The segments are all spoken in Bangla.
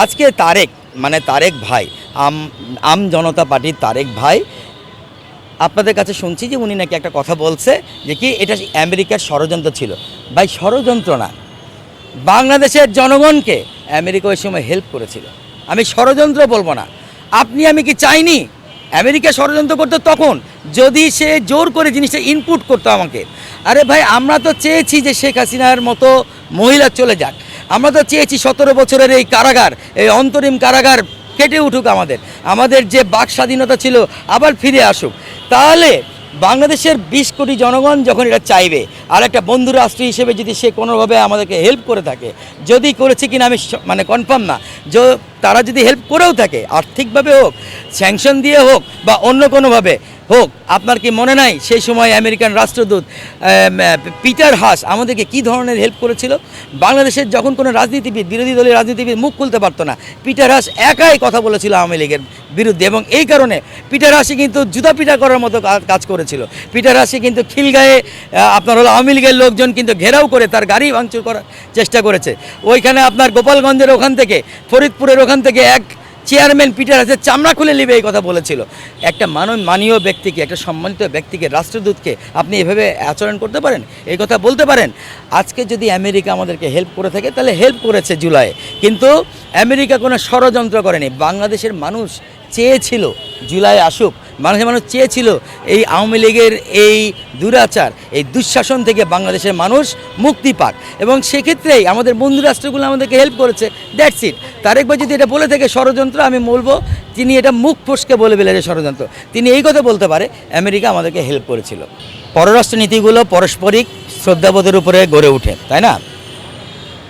আজকে তারেক ভাই আম জনতা পার্টির তারেক ভাই আপনাদের কাছে শুনছি যে উনি নাকি একটা কথা বলছে যে কি এটা আমেরিকার ষড়যন্ত্র ছিল। ভাই ষড়যন্ত্র না, বাংলাদেশের জনগণকে আমেরিকা ওই সময় হেল্প করেছিল। আমি ষড়যন্ত্র বলবো না। আমি কি চাইনি আমেরিকা ষড়যন্ত্র করতো তখন, যদি সে জোর করে জিনিসটা ইনপুট করতো আমাকে। আরে ভাই, আমরা তো চেয়েছি যে শেখ হাসিনার মতো মহিলা চলে যাক। আমরা তো চেয়েছি 17 বছরের এই কারাগার, এই অন্তরিম কারাগার কেটে উঠুক, আমাদের যে বাক স্বাধীনতা ছিল আবার ফিরে আসুক। তাহলে বাংলাদেশের 20 কোটি জনগণ যখন এটা চাইবে, আর একটা বন্ধু রাষ্ট্র হিসেবে যদি সে কোনোভাবে আমাদেরকে হেল্প করে থাকে, যদি করেছে কিনা আমি কনফার্ম না, যে তারা যদি হেল্প করেও থাকে, আর্থিকভাবে হোক, স্যাংশন দিয়ে হোক, বা অন্য কোনোভাবে হোক, আপনার কি মনে নাই সেই সময় আমেরিকান রাষ্ট্রদূত পিটার হাস আমাদেরকে কি ধরনের হেল্প করেছিল? বাংলাদেশের যখন কোনো রাজনীতিবিদ, বিরোধী দলের রাজনীতিবিদ মুখ খুলতে পারতো না, পিটার হাস একাই কথা বলেছিল আওয়ামী লীগের বিরুদ্ধে, এবং এই কারণে পিটার হাসি কিন্তু জুতা পিটা করার মতো কাজ করেছিল। পিটার হাসি কিন্তু খিলগাঁয়ে আওয়ামী লীগের লোকজন কিন্তু ঘেরাও করে তার গাড়ি ভাঙচুর করার চেষ্টা করেছে। ওইখানে আপনার গোপালগঞ্জের ওখান থেকে, ফরিদপুরের ওখান থেকে এক চেয়ারম্যান পিটার হাসের চামড়া খুলে নেবে এই কথা বলেছিল। একটা মাননীয় ব্যক্তিকে, একটা সম্মানিত ব্যক্তিকে, রাষ্ট্রদূতকে আপনি এভাবে আচরণ করতে পারেন, এই কথা বলতে পারেন? আজকে যদি আমেরিকা আমাদেরকে হেল্প করে থাকে, তাহলে হেল্প করেছে জুলাই, কিন্তু আমেরিকা কোনো ষড়যন্ত্র করেনি। বাংলাদেশের মানুষ চেয়েছিল জুলাই আসুক, বাংলাদেশের মানুষ চেয়েছিল এই আওয়ামী লীগের এই দুরাচার, এই দুঃশাসন থেকে বাংলাদেশের মানুষ মুক্তি পাক, এবং সেক্ষেত্রেই আমাদের বন্ধু রাষ্ট্রগুলো আমাদেরকে হেল্প করেছে। That's it. তারেক ভাই যদি এটা বলে থাকে ষড়যন্ত্র, আমি বলবো তিনি এটা মুখ ফসকে বলে যে ষড়যন্ত্র। তিনি এই কথা বলতে পারে আমেরিকা আমাদেরকে হেল্প করেছিল। পররাষ্ট্র নীতিগুলো পারস্পরিক শ্রদ্ধাবোধের উপরে গড়ে ওঠে, তাই না?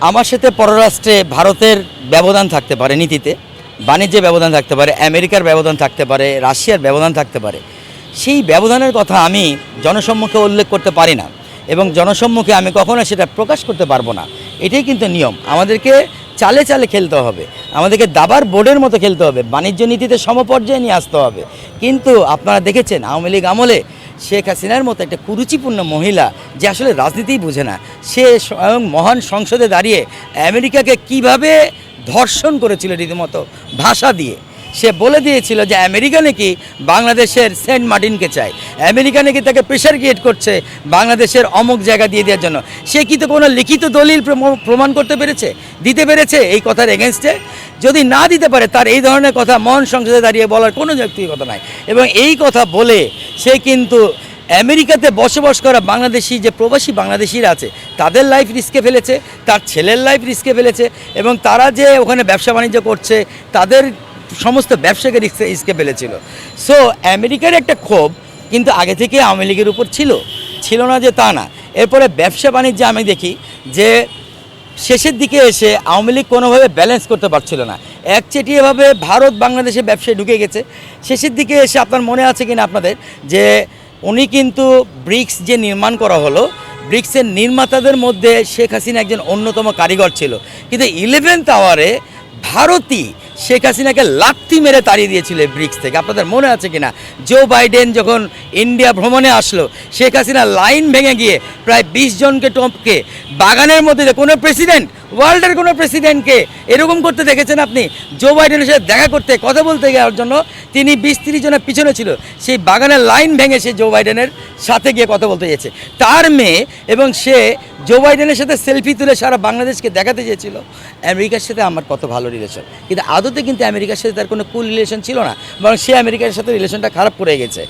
আমার সাথে পররাষ্ট্রে ভারতের ব্যবধান থাকতে পারে, নীতিতে বাণিজ্যে ব্যবধান থাকতে পারে, আমেরিকার ব্যবধান থাকতে পারে, রাশিয়ার ব্যবধান থাকতে পারে। সেই ব্যবধানের কথা আমি জনসম্মুখে উল্লেখ করতে পারি না, এবং জনসম্মুখে আমি কখনো সেটা প্রকাশ করতে পারবো না। এটাই কিন্তু নিয়ম। আমাদেরকে চালে চালে খেলতে হবে, আমাদেরকে দাবার বোর্ডের মতো খেলতে হবে, বাণিজ্য নীতিতে সমপর্যায়ে নিয়ে আসতে হবে। কিন্তু আপনারা দেখেছেন আওয়ামী লীগ আমলে শেখ হাসিনার মতো একটা কুরুচিপূর্ণ মহিলা, যে আসলে রাজনীতিই বুঝে না, সে স্বয়ং মহান সংসদে দাঁড়িয়ে আমেরিকাকে কিভাবে ধর্ষণ করেছিল রীতিমতো ভাষা দিয়ে। সে বলে দিয়েছিল যে আমেরিকা নাকি বাংলাদেশের সেন্ট মার্টিনকে চায়, আমেরিকা নাকি তাকে প্রেশার ক্রিয়েট করছে বাংলাদেশের অমুক জায়গা দিয়ে দেওয়ার জন্য। সে কি তো কোনো লিখিত দলিল প্রমাণ করতে পেরেছে, দিতে পেরেছে এই কথার এগেনস্টে? যদি না দিতে পারে, তার এই ধরনের কথা মহান সংসদে দাঁড়িয়ে বলার কোনো যৌক্তিকতা নাই। এবং এই কথা বলে সে কিন্তু আমেরিকাতে বসবাস করা বাংলাদেশি, যে প্রবাসী বাংলাদেশিরা আছে, তাদের লাইফ রিস্কে ফেলেছে, তার ছেলের লাইফ রিস্কে ফেলেছে, এবং তারা যে ওখানে ব্যবসা বাণিজ্য করছে তাদের সমস্ত ব্যবসাকে রিস্কে ফেলেছিল। সো আমেরিকার একটা ক্ষোভ কিন্তু আগে থেকে আওয়ামী লীগের উপর ছিল না যে তা না। এরপরে ব্যবসা বাণিজ্যে আমি দেখি যে শেষের দিকে এসে আওয়ামী লীগ কোনোভাবে ব্যালেন্স করতে পারছিল না, একচেটিয়াভাবে ভারত বাংলাদেশে ব্যবসায় ঢুকে গেছে। শেষের দিকে এসে আপনার মনে আছে কিনা আপনাদের, যে উনি কিন্তু ব্রিক্স যে নির্মাণ করা হলো, ব্রিক্সের নির্মাতাদের মধ্যে শেখ হাসিনা একজন অন্যতম কারিগর ছিল, কিন্তু 11th আওয়ারে ভারতই শেখ হাসিনাকে লাথি মেরে তাড়িয়ে দিয়েছিল ব্রিক্স থেকে। আপনাদের মনে আছে কিনা? জো বাইডেন যখন ইন্ডিয়া ভ্রমণে আসলো, শেখ হাসিনা লাইন ভেঙে গিয়ে প্রায় 20 জনকে টপকে বাগানের মধ্যে, কোনো প্রেসিডেন্ট, ওয়ার্ল্ডের কোনো প্রেসিডেন্টকে এরকম করতে দেখেছেন আপনি? জো বাইডেনের সাথে দেখা করতে, কথা বলতে যাওয়ার জন্য তিনি 20-30 জনের পিছনে ছিল, সেই বাগানের লাইন ভেঙে সে জো বাইডেনের সাথে গিয়ে কথা বলতে গেছে। তার মেয়ে, এবং সে জো বাইডেনের সাথে সেলফি তুলে সারা বাংলাদেশকে দেখাতে চেয়েছিল আমেরিকার সাথে আমার কত ভালো রিলেশন, কিন্তু আদতে কিন্তু আমেরিকার সাথে তার কোনো কুল রিলেশন ছিল না, বরং সে আমেরিকার সাথে রিলেশনটা খারাপ করে গেছে।